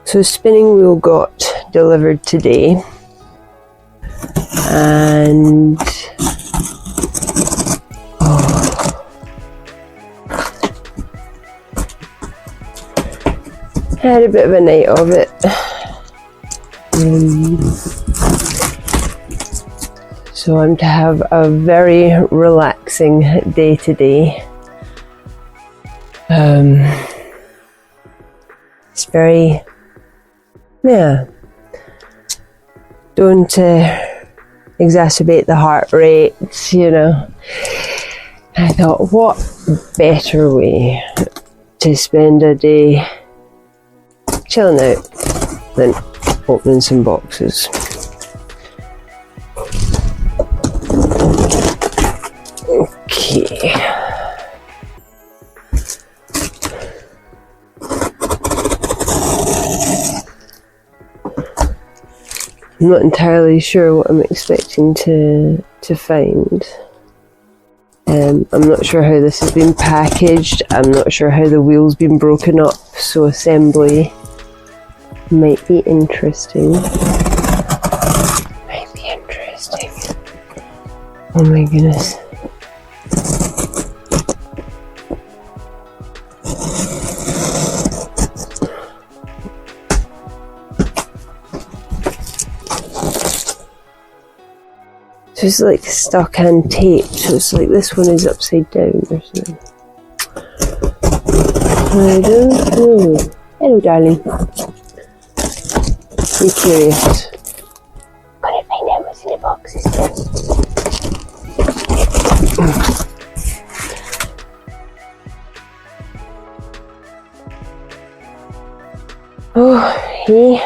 So spinning wheel got delivered today, and I had a bit of a night of it. So I'm to have a very relaxing day today. It's very, don't exacerbate the heart rate, you know. I thought, what better way to spend a day chilling out than opening some boxes. Okay. I'm not entirely sure what I'm expecting to find. I'm not sure how this has been packaged. I'm not sure how the wheel's been broken up, so assembly might be interesting. Oh my goodness. So it's like stuck on tape, so it's like this one is upside down or something. I don't know. Hello, darling. Be curious. Gotta find out what's in the boxes then. Oh, hey.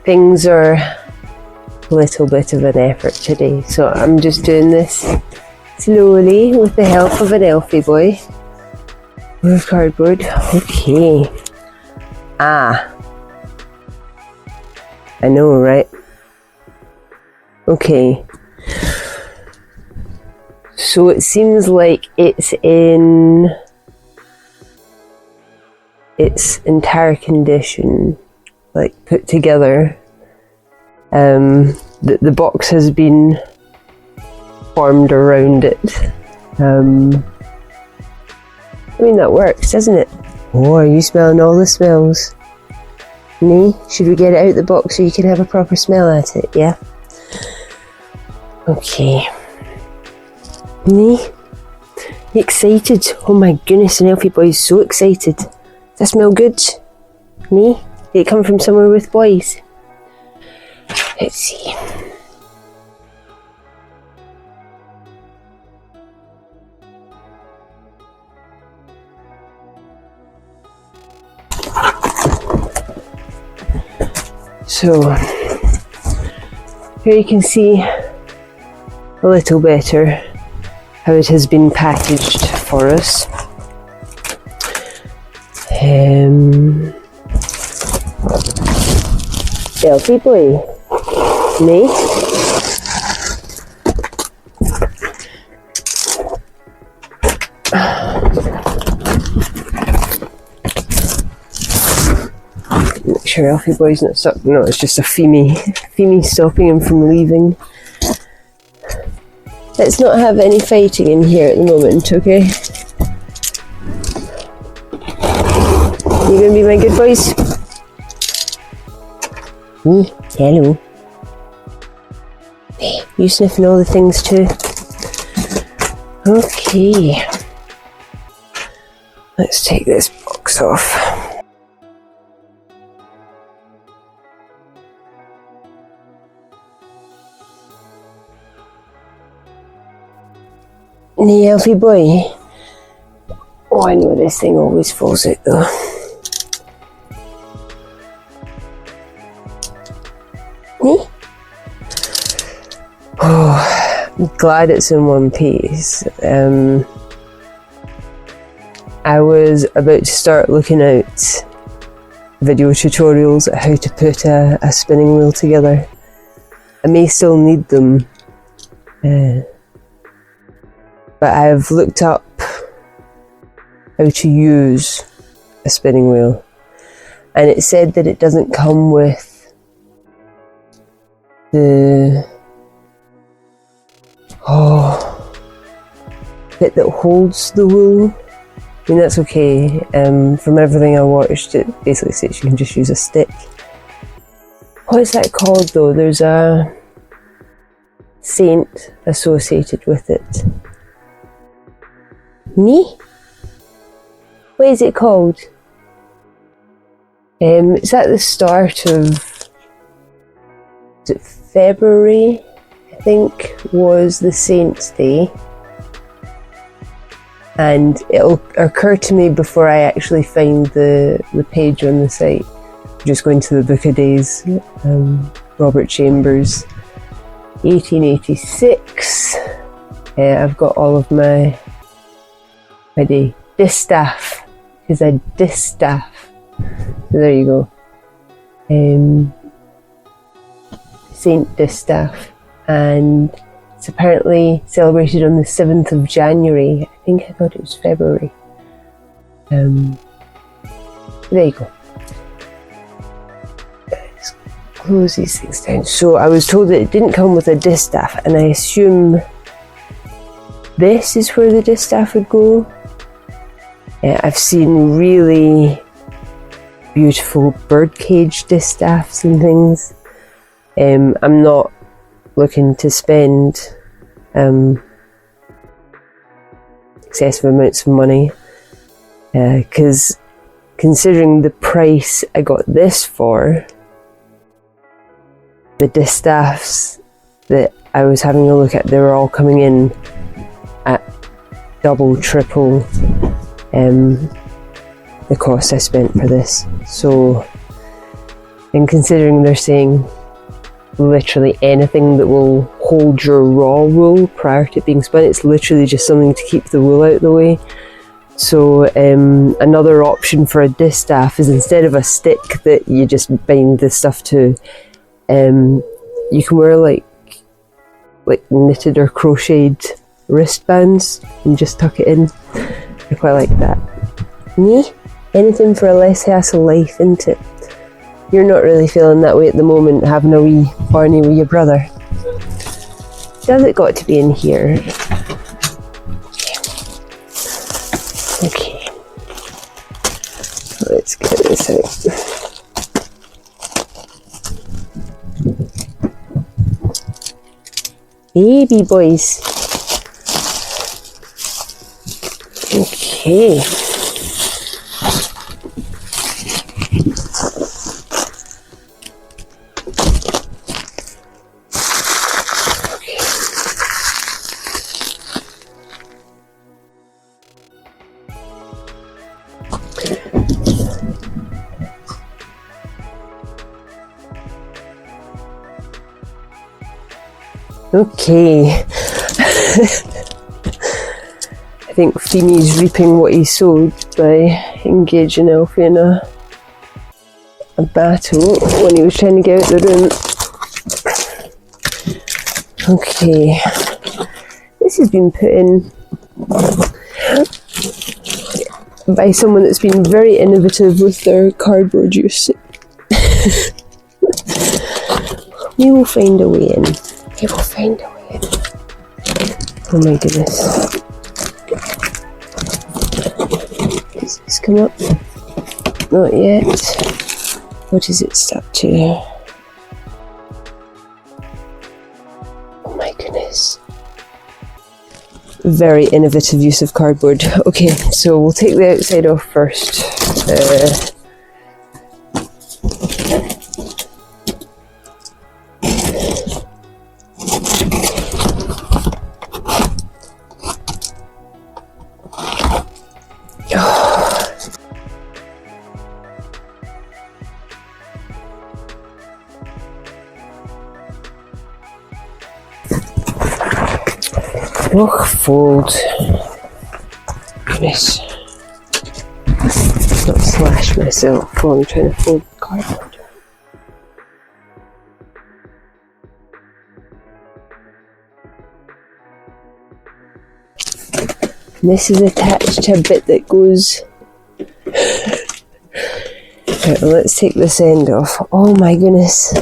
Things are a little bit of an effort today, so I'm just doing this slowly with the help of an Elphie boy. With cardboard. Okay. I know, right? Okay. So it seems like it's in its entire condition, like put together. The box has been formed around it. I mean, that works, doesn't it? Oh, are you smelling all the smells? Nee? Should we get it out the box so you can have a proper smell at it, yeah? Okay. Nee? You excited? Oh my goodness, an Elphie boy is so excited. Does that smell good? Nee? Did it come from somewhere with boys? Let's see. So, here you can see a little better how it has been packaged for us. Elphie boy, me. Make sure Elphie boy's not stuck. No, it's just a Femi stopping him from leaving. Let's not have any fighting in here at the moment, okay? You gonna be my good boys? Hello. Hey, you sniffing all the things too? Okay. Let's take this box off. The Elphie boy. Oh, I know this thing always falls out though. Oh, I'm glad it's in one piece. I was about to start looking out video tutorials at how to put a spinning wheel together. I may still need them, but I've looked up how to use a spinning wheel. And it said that it doesn't come with the bit that holds the wool. I mean, that's okay. From everything I watched, it basically says you can just use a stick. What is that called though? There's a saint associated with it. Me? What is it called? It's at the start of, is it February, I think, was the Saint's Day. And it'll occur to me before I actually find the page on the site. Just going to the Book of Days, Robert Chambers, 1886. I've got all of my distaff, because I distaff. So there you go. Saint Distaff, and it's apparently celebrated on the 7th of January. I think I thought it was February. There you go. Let's close these things down. So I was told that it didn't come with a distaff, and I assume this is where the distaff would go. I've seen really beautiful birdcage distaffs and things. I'm not looking to spend excessive amounts of money, because considering the price I got this for, the distaffs that I was having a look at, they were all coming in at double, triple the cost I spent for this. So, and considering they're saying literally anything that will hold your raw wool prior to being spun, it's literally just something to keep the wool out of the way. So another option for a distaff is, instead of a stick that you just bind the stuff to, you can wear like knitted or crocheted wristbands and just tuck it in. I quite like that. Me? Anything for a less hassle life, isn't it? You're not really feeling that way at the moment, having a wee Barney with your brother. Does it got to be in here? Okay. Let's get this out. Baby boys. Okay. Okay. I think Feemy's reaping what he sowed by engaging Elphie in a battle when he was trying to get out the room. Okay. This has been put in by someone that's been very innovative with their cardboard use. We will find a way in. We will find a way in. Oh my goodness. Does this come up? Not yet. What is it stuck to? Oh my goodness. Very innovative use of cardboard. Okay, so we'll take the outside off first. Och, fold. Goodness. Not slash myself while I'm trying to fold cardboard. And this is attached to a bit that goes Right, well, let's take this end off. Oh my goodness.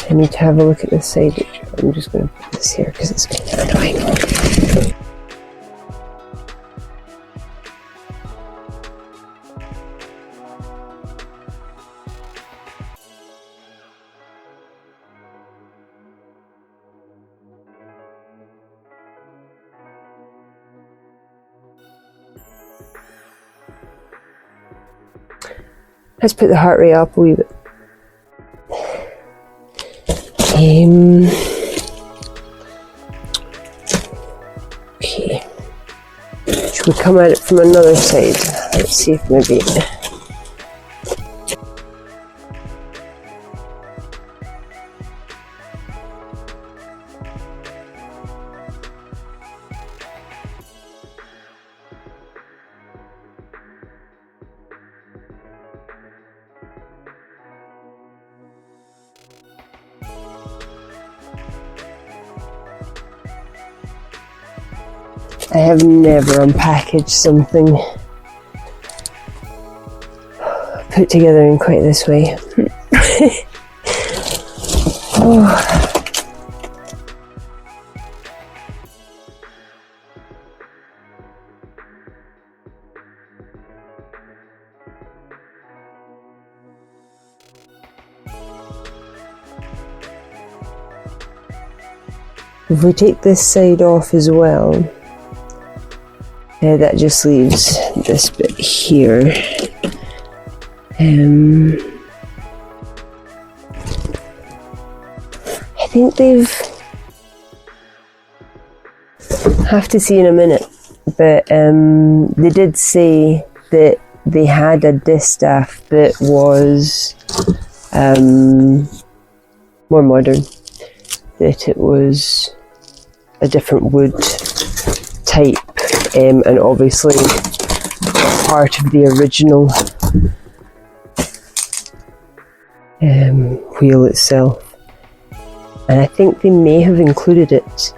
I need to have a look at this side. I'm just going to put this here because it's kind of annoying. Let's put the heart rate up a wee bit. Okay. Should we come at it from another side? Let's see if maybe... I have never unpackaged something put together in quite this way. Oh. If we take this side off as well, that just leaves this bit here. I think they've... have to see in a minute, but they did say that they had a distaff that was more modern, that it was a different wood type, and obviously part of the original wheel itself. And I think they may have included it,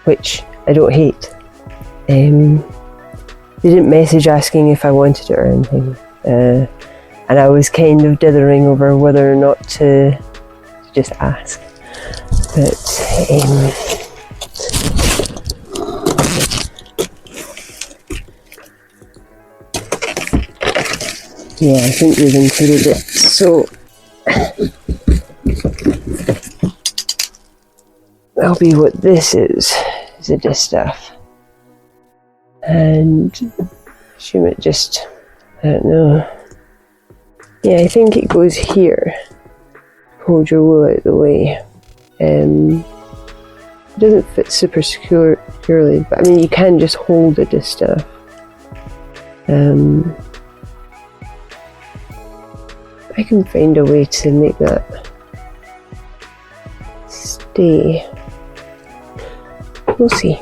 which I don't hate. They didn't message asking if I wanted it or anything, and I was kind of dithering over whether or not to just ask. But yeah, I think they've included it. So that'll be what this is a distaff. And I assume it just, I don't know. Yeah, I think it goes here. Hold your wool out of the way. It doesn't fit super securely, but I mean you can just hold a distaff. I can find a way to make that stay. We'll see.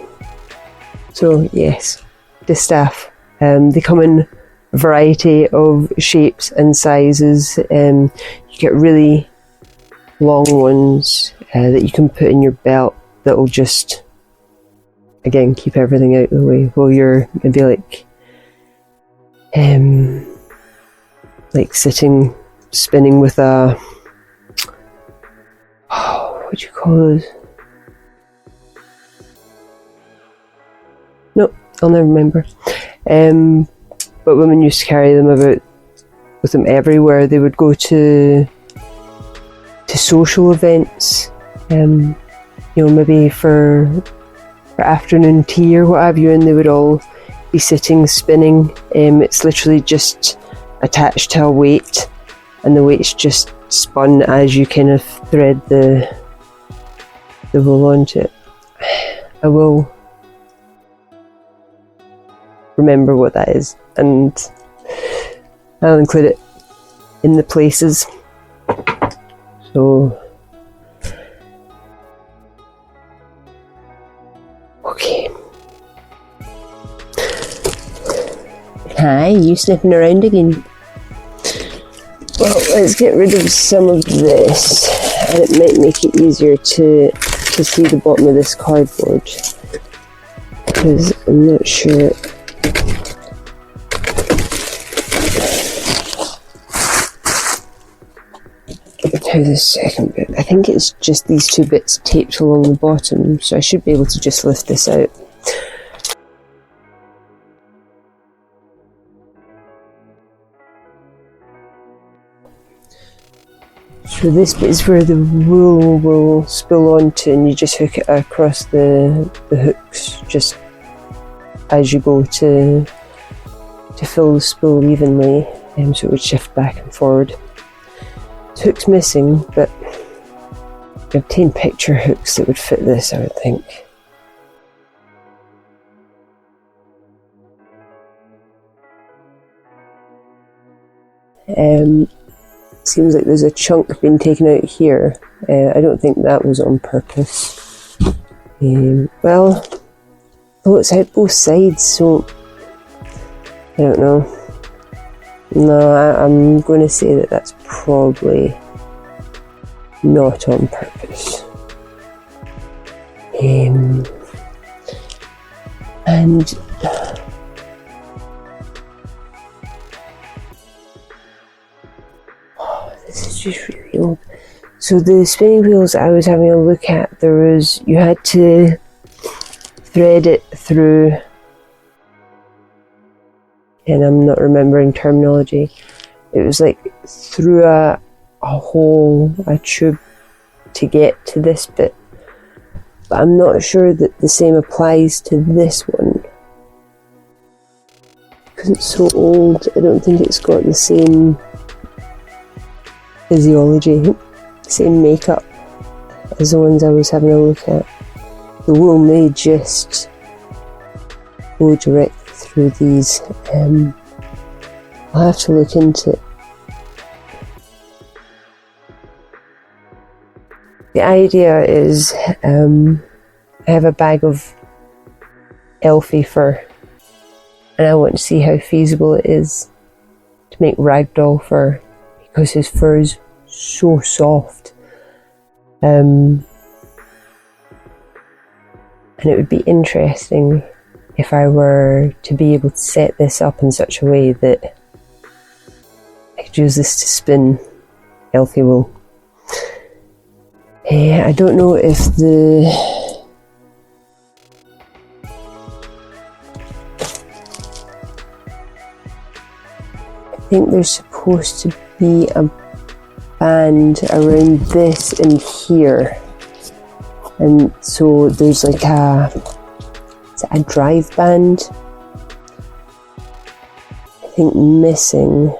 So yes, distaff. They come in a variety of shapes and sizes. You get really long ones that you can put in your belt that will just, again, keep everything out of the way while you're maybe like sitting, spinning with a, what do you call those? No, I'll never remember. But women used to carry them about with them everywhere. They would go to social events, you know, maybe for afternoon tea or what have you, and they would all be sitting spinning. It's literally just attached to a weight, and the weight's just spun as you kind of thread the wool onto it. I will remember what that is, and I'll include it in the places. So, okay. Hi, you sniffing around again? Well, let's get rid of some of this, and it might make it easier to to see the bottom of this cardboard, because I'm not sure. How this second bit, I think it's just these two bits taped along the bottom, so I should be able to just lift this out. So this bit is where the wool will spill onto, and you just hook it across the hooks just as you go to fill the spool evenly, so it would shift back and forward. The hook's missing, but I obtained picture hooks that would fit this, I would think. Seems like there's a chunk being taken out here. I don't think that was on purpose. Well, it's out both sides, so I don't know. No, I'm going to say that that's probably not on purpose. And this is just really old. So the spinning wheels I was having a look at, you had to thread it through, and I'm not remembering terminology. It was like through a hole, a tube, to get to this bit. But I'm not sure that the same applies to this one. Because it's so old, I don't think it's got the same physiology, same makeup as the ones I was having a look at. The wool may just go directly through these. I'll have to look into it. The idea is I have a bag of Elphie fur, and I want to see how feasible it is to make ragdoll fur, because his fur is so soft. And it would be interesting if I were to be able to set this up in such a way that I could use this to spin Elphie wool. I don't know if I think there's supposed to be a band around this and here, and so there's like a drive band, I think, missing.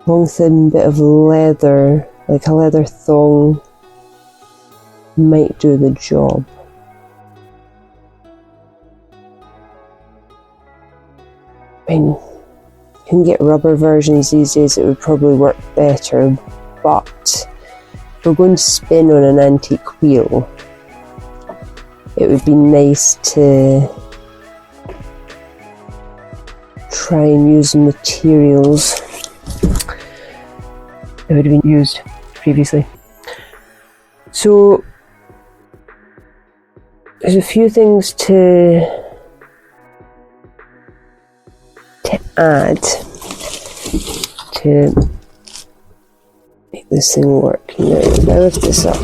Long thin bit of leather, like a leather thong, might do the job. I mean, you can get rubber versions these days that would probably work better, but if we're going to spin on an antique wheel, it would be nice to try and use materials that would have been used previously. So there's a few things to add to make this thing work. Now, if I lift this up,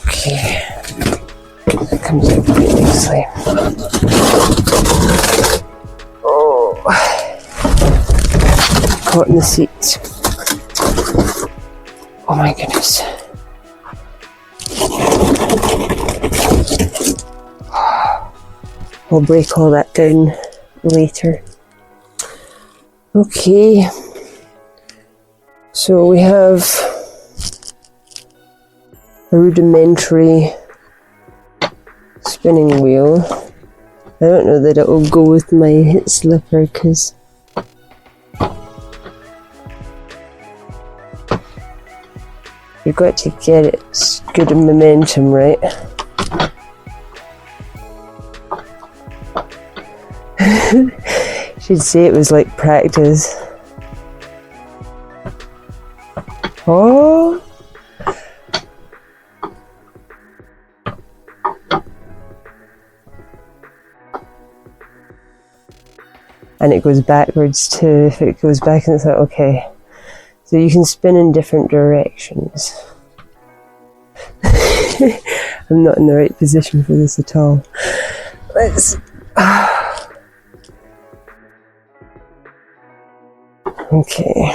okay, that comes out pretty nicely. Oh, caught in the seat. Oh my goodness. I'll break all that down later. Okay, so we have a rudimentary spinning wheel. I don't know that it will go with my slipper, because you've got to get it good in momentum, right? Should say it was like practice. Oh, and it goes backwards to, if it goes back, and it's like, okay. So you can spin in different directions. I'm not in the right position for this at all. Let's... Okay.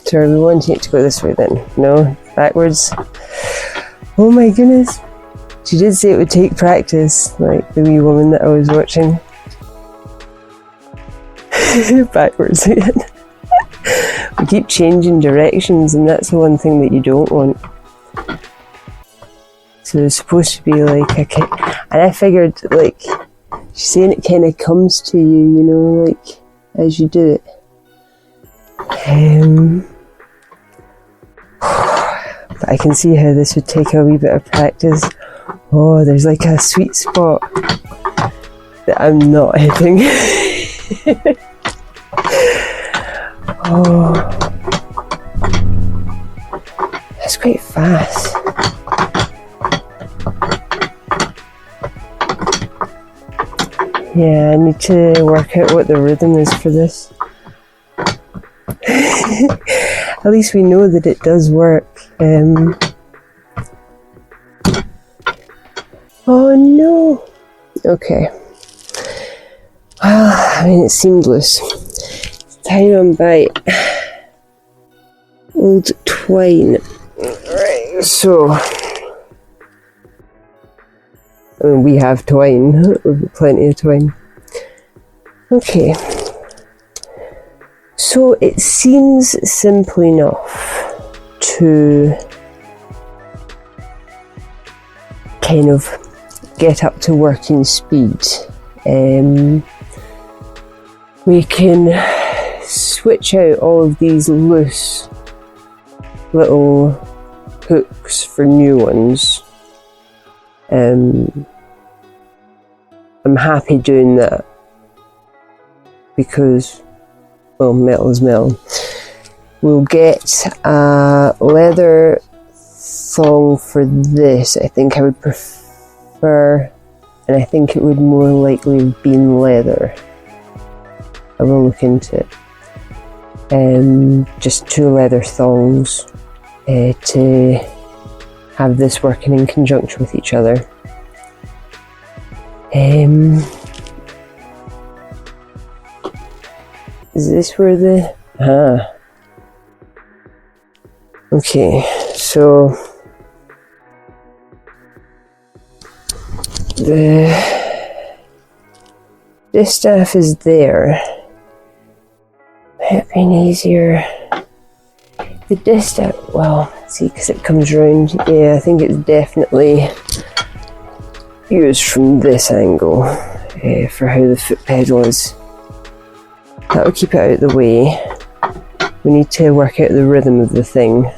So are we wanting it to go this way then? No? Backwards? Oh my goodness. She did say it would take practice, like the wee woman that I was watching. Backwards again. We keep changing directions, and that's the one thing that you don't want. So there's supposed to be like a... And I figured, like, she's saying it kind of comes to you, you know, like, as you do it. But I can see how this would take a wee bit of practice. Oh, there's like a sweet spot that I'm not hitting. Oh, that's quite fast. Yeah, I need to work out what the rhythm is for this. At least we know that it does work. Oh no! Okay. Well, I mean, it's seamless. Tied on by old twine. Right, so... I mean, we have twine. We've got plenty of twine. Okay. So it seems simple enough to kind of get up to working speed. We can switch out all of these loose little hooks for new ones. I'm happy doing that because, well, metal is metal. We'll get a leather thong for this. I think I would prefer, and I think it would more likely have been leather. I will look into it. Just 2 leather thongs to have this working in conjunction with each other. Is this where the... Okay, so... the distaff is there. Might have been easier. The distaff, well, see, because it comes round. Yeah, I think it's definitely used from this angle for how the foot pedal is. That'll keep it out of the way. We need to work out the rhythm of the thing.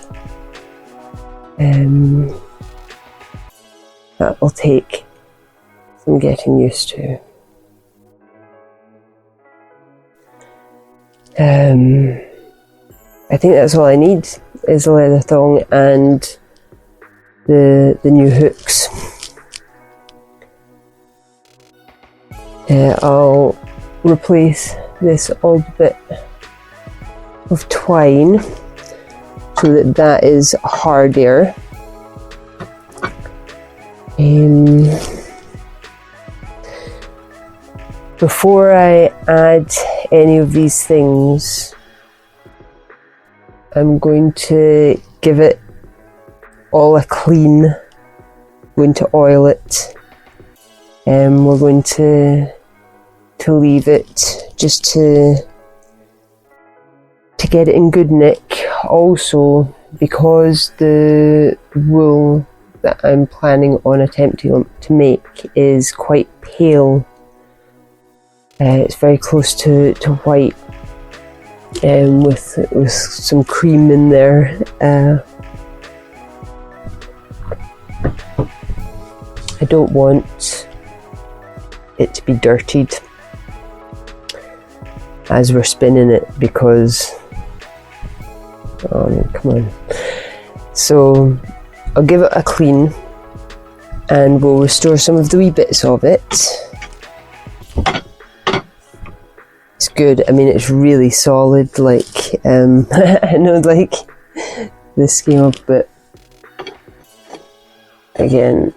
That will take some getting used to. I think that's all I need is a leather thong and the new hooks. I'll replace this old bit of twine so that that is hardier. Before I add any of these things, I'm going to give it all a clean, going to oil it, and we're going to leave it just to get it in good nick. Also, because the wool that I'm planning on attempting to make is quite pale, it's very close to white, with some cream in there. I don't want it to be dirtied as we're spinning it because, oh, come on. So I'll give it a clean and we'll restore some of the wee bits of it. it's good. I mean, it's really solid, like, I know, like, this came up, but again,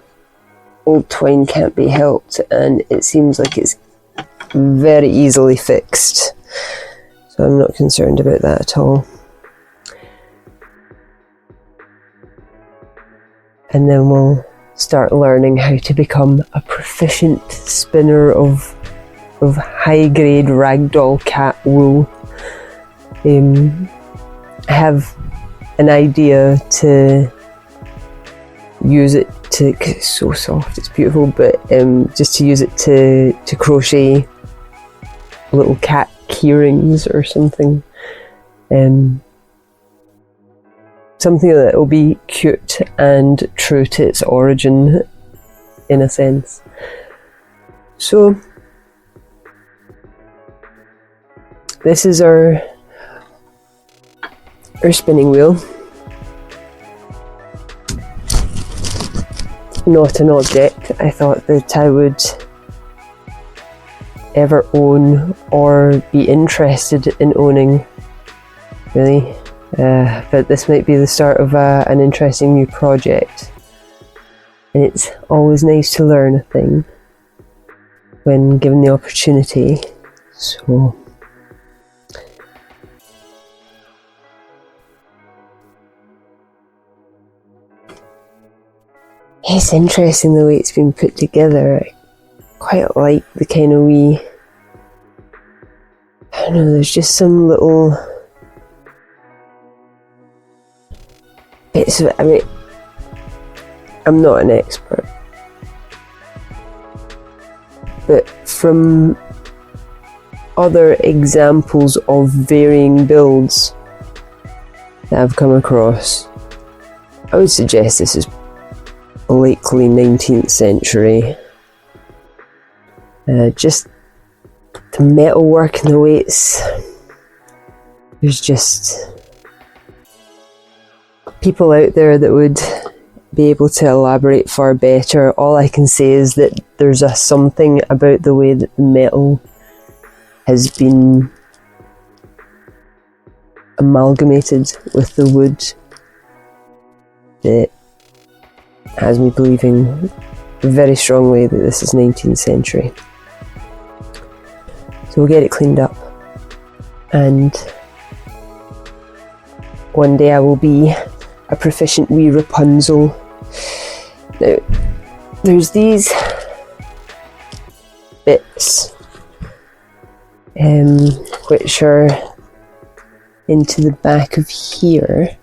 old twine can't be helped, and it seems like it's very easily fixed, so I'm not concerned about that at all. And then we'll start learning how to become a proficient spinner of high-grade ragdoll cat wool. I have an idea to use it to, 'cause it's so soft, it's beautiful, but just to use it to crochet little cat keyrings or something. Something that will be cute and true to its origin, in a sense. So this is our spinning wheel. Not an object I thought that I would ever own or be interested in owning, really. But this might be the start of an interesting new project, and it's always nice to learn a thing when given the opportunity. So it's interesting the way it's been put together. I quite like the kind of wee, I don't know, there's just some little bits of it. I mean, I'm not an expert, but from other examples of varying builds that I've come across, I would suggest this is likely 19th century. Just the metalwork and the weights, there's just people out there that would be able to elaborate far better. All I can say is that there's a something about the way that the metal has been amalgamated with the wood that has me believing very strongly that this is 19th century. So we'll get it cleaned up, and one day I will be a proficient wee Rapunzel. Now, there's these bits which are into the back of here.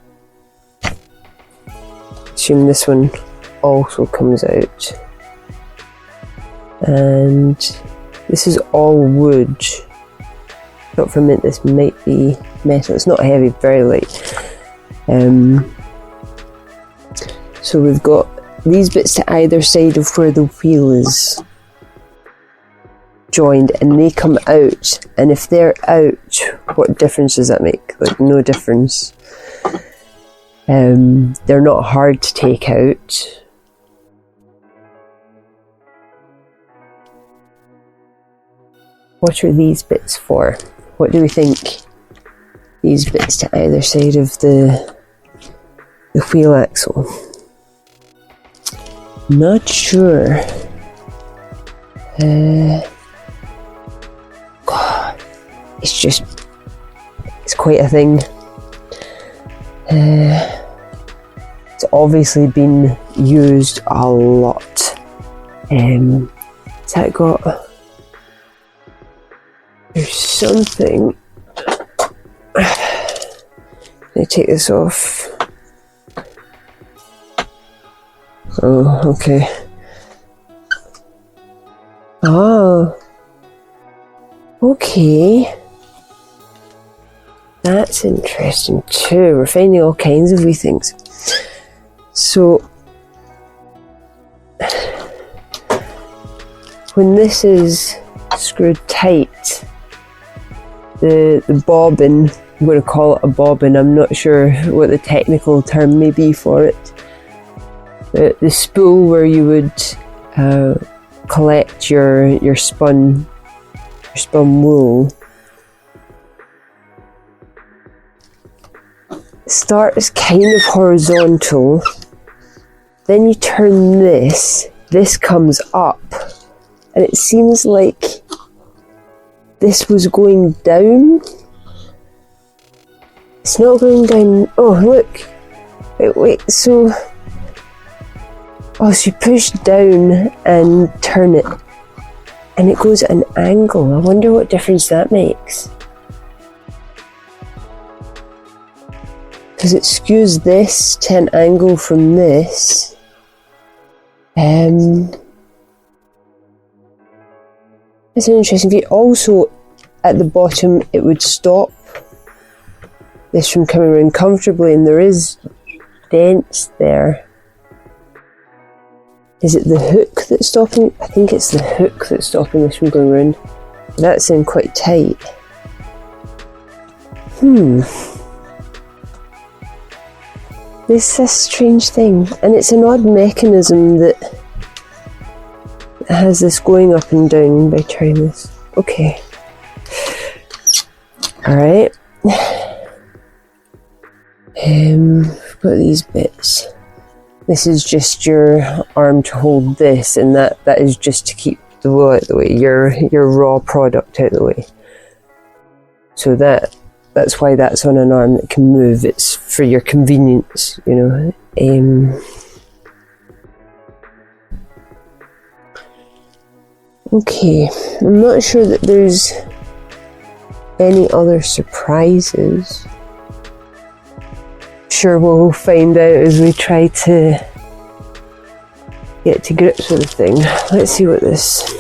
Assume this one also comes out, and this is all wood. Thought for a minute this might be metal. It's not heavy, very light. So we've got these bits to either side of where the wheel is joined, and they come out, and if they're out, what difference does that make? Like, no difference. They're not hard to take out. What are these bits for? What do we think these bits to either side of the wheel axle? Not sure. God, it's quite a thing. It's obviously been used a lot. Has that got... There's something... Let me take this off. Oh, okay. Oh. Okay. That's interesting too. We're finding all kinds of wee things. So, when this is screwed tight, the bobbin, I'm going to call it a bobbin, I'm not sure what the technical term may be for it. The spool where you would collect your spun wool, starts kind of horizontal, then you turn this comes up, and it seems like this was going down. It's not going down. Oh, look. Wait, so... Oh, so you push down and turn it, and it goes at an angle. I wonder what difference that makes. Because it skews this to an angle from this. It's an interesting view. Also, at the bottom, it would stop this from coming around comfortably, and there is dents there. Is it the hook that's stopping? I think it's the hook that's stopping this from going around. That's in quite tight. This is a strange thing, and it's an odd mechanism that has this going up and down by turning this. Okay. Alright. I've got these bits. This is just your arm to hold this, and that is just to keep the wool out of the way, your raw product out of the way. So that's why that's on an arm that can move. It's for your convenience, you know. Okay, I'm not sure that there's any other surprises. Sure, we'll find out as we try to get to grips with the thing. Let's see what this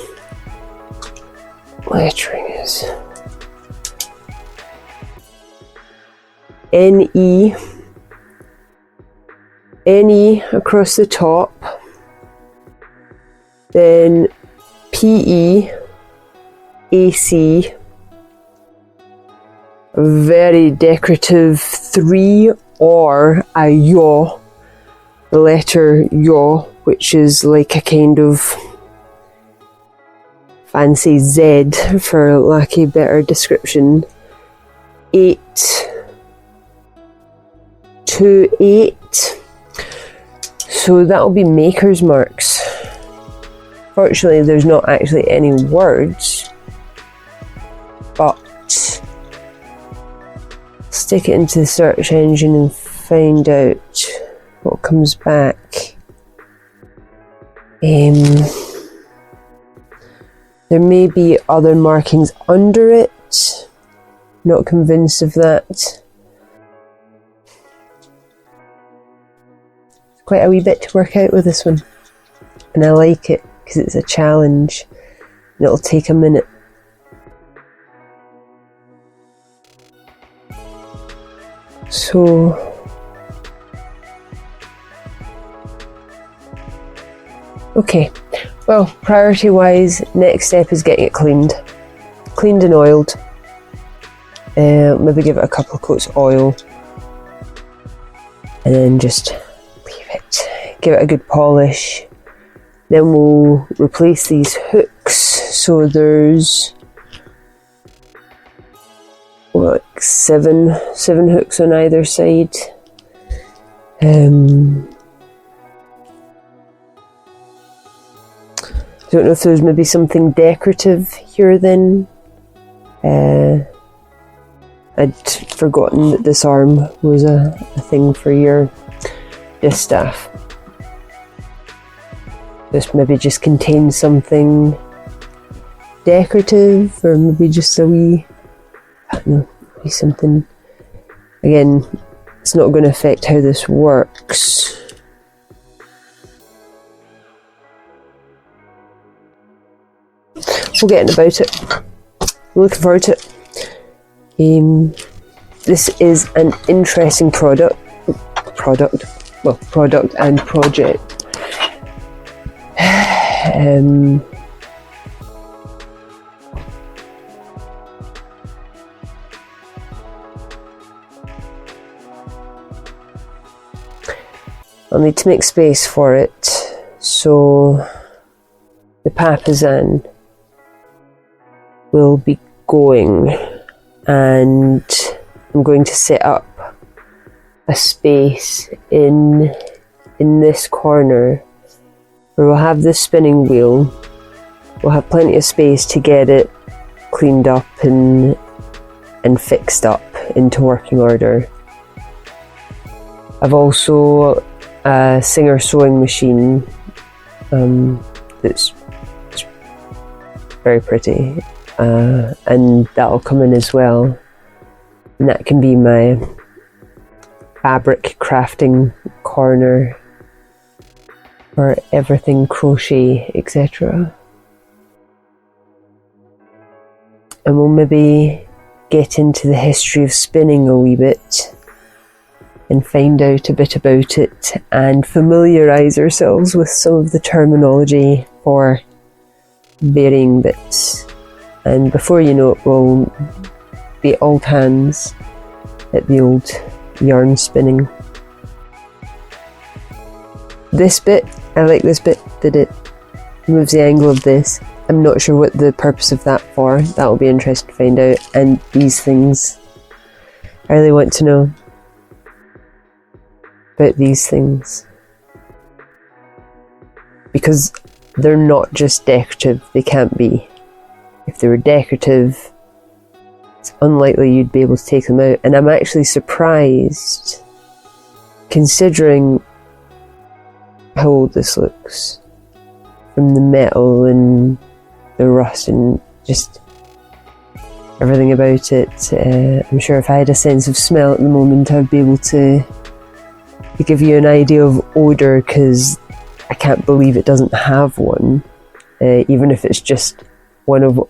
lettering is. N-E across the top, then P-E-A-C, a very decorative 3 or a yaw, the letter yaw, which is like a kind of fancy Z for lack of better description. 8 to 8. So that'll be maker's marks. Fortunately, there's not actually any words, but stick it into the search engine and find out what comes back. There may be other markings under it. Not convinced of that. Quite a wee bit to work out with this one, and I like it because it's a challenge and it'll take a minute. So okay, well, priority wise, next step is getting it cleaned and oiled. Maybe give it a couple of coats of oil and then just give it a good polish. Then we'll replace these hooks. So there's like seven hooks on either side. Don't know if there's maybe something decorative here then. I'd forgotten that this arm was a thing for your distaff. This maybe just contains something decorative, or maybe just a wee, I don't know, maybe something. Again, it's not going to affect how this works. We'll get in about it. I'm looking forward to it. This is an interesting product and project. I'll need to make space for it, so the Papasan will be going, and I'm going to set up a space in this corner where we'll have this spinning wheel. We'll have plenty of space to get it cleaned up and fixed up into working order. I've also a Singer sewing machine that's very pretty, and that'll come in as well, and that can be my fabric crafting corner for everything crochet, etc. And we'll maybe get into the history of spinning a wee bit and find out a bit about it and familiarise ourselves with some of the terminology for varying bits. And before you know it, we'll be old hands at the old yarn spinning. This bit, I like this bit that it moves the angle of this. I'm not sure what the purpose of that for. That will be interesting to find out. And these things, I really want to know about these things, because they're not just decorative. They can't be. If they were decorative, it's unlikely you'd be able to take them out. And I'm actually surprised, considering how old this looks, from the metal and the rust and just everything about it. I'm sure if I had a sense of smell at the moment, I'd be able to give you an idea of odour, because I can't believe it doesn't have one, even if it's just one of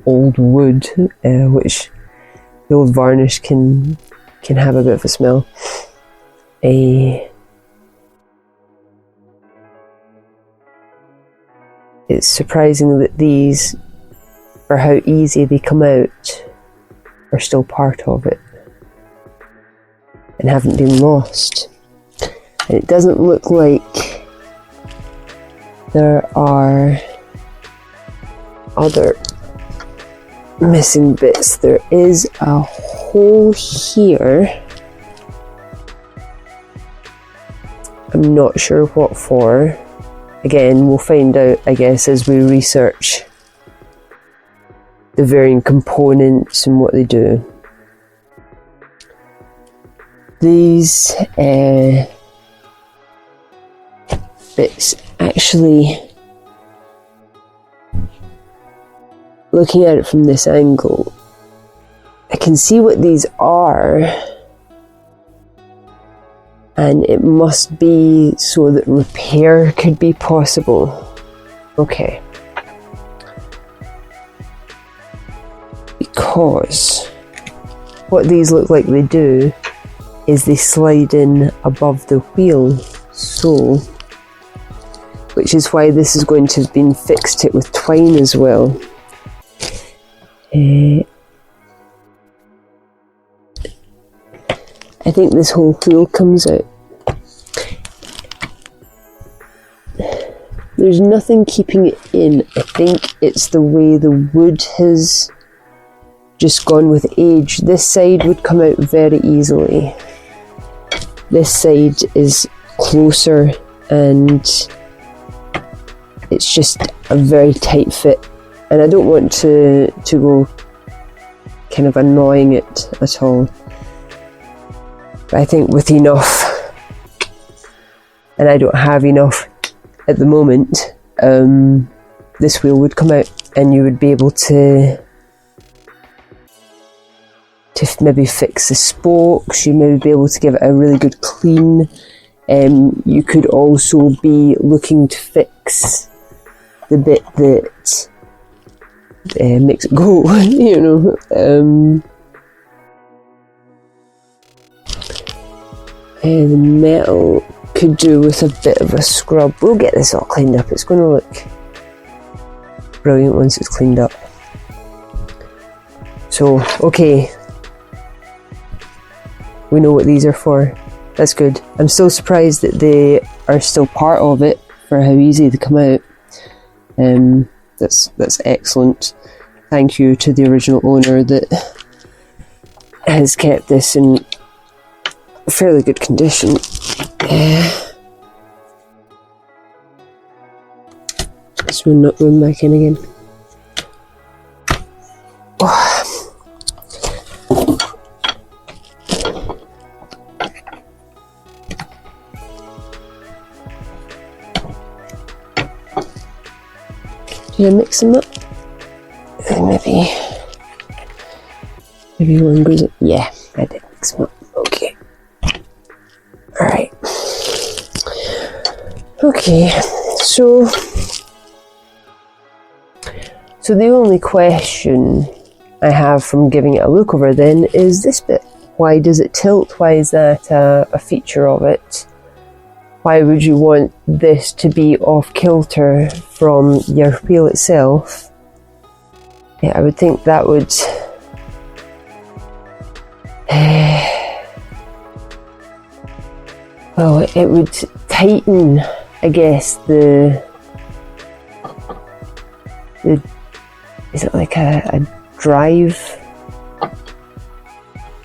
old wood, which the old varnish can have a bit of a smell. It's surprising that these, for how easy they come out, are still part of it and haven't been lost. And it doesn't look like there are other missing bits. There is a hole here. I'm not sure what for. Again, we'll find out, I guess, as we research the varying components and what they do. These bits, actually, looking at it from this angle, I can see what these are, and it must be so that repair could be possible. Okay. Because what these look like they do is they slide in above the wheel, so, which is why this is going to have been fixed it with twine as well. I think this whole wheel comes out. There's nothing keeping it in. I think it's the way the wood has just gone with age. This side would come out very easily. This side is closer and it's just a very tight fit. And I don't want to go kind of annoying it at all. But I think with enough, and I don't have enough at the moment, this wheel would come out and you would be able to maybe fix the spokes. You may be able to give it a really good clean. You could also be looking to fix the bit that makes it go, you know. The metal could do with a bit of a scrub. We'll get this all cleaned up. It's going to look brilliant once it's cleaned up. So, okay. We know what these are for. That's good. I'm still surprised that they are still part of it for how easy they come out. That's excellent. Thank you to the original owner that has kept this in fairly good condition. This one not going back in again. Did I mix them up? Maybe one goes up. Yeah, I did mix them up. Okay. Alright. Okay, so the only question I have from giving it a look over then is this bit. Why does it tilt? Why is that a feature of it? Why would you want this to be off kilter from your wheel itself? Yeah, I would think that would well, it would tighten, I guess, the is it like a drive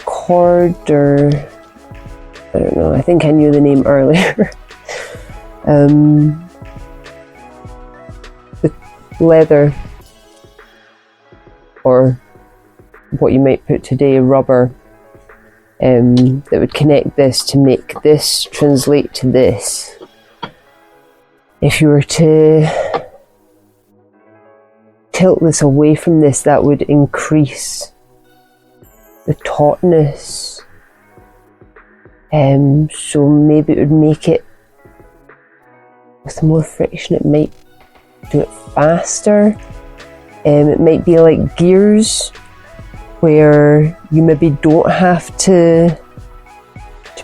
cord, or I don't know, I think I knew the name earlier. The leather, or what you might put today, rubber, that would connect this to make this translate to this. If you were to tilt this away from this, that would increase the tautness. So maybe it would make it, with more friction, it might do it faster. It might be like gears, where you maybe don't have to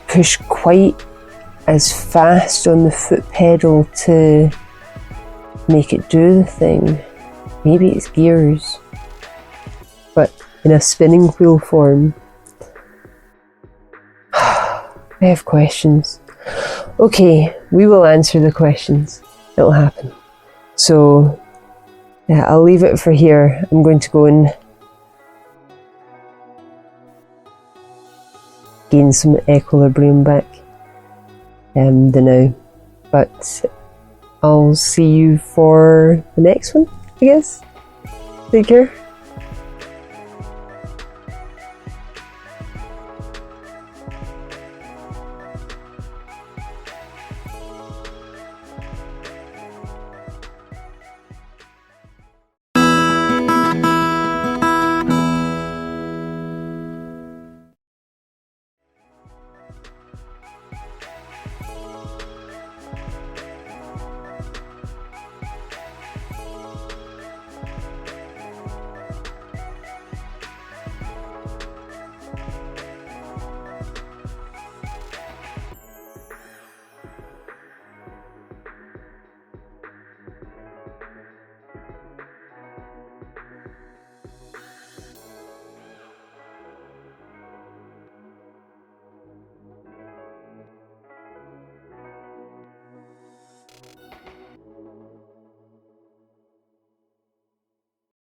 push quite as fast on the foot pedal to make it do the thing. Maybe it's gears, but in a spinning wheel form. I have questions. Okay, we will answer the questions. It'll happen. So yeah, I'll leave it for here. I'm going to go and gain some equilibrium back the now, but I'll see you for the next one, I guess. Take care.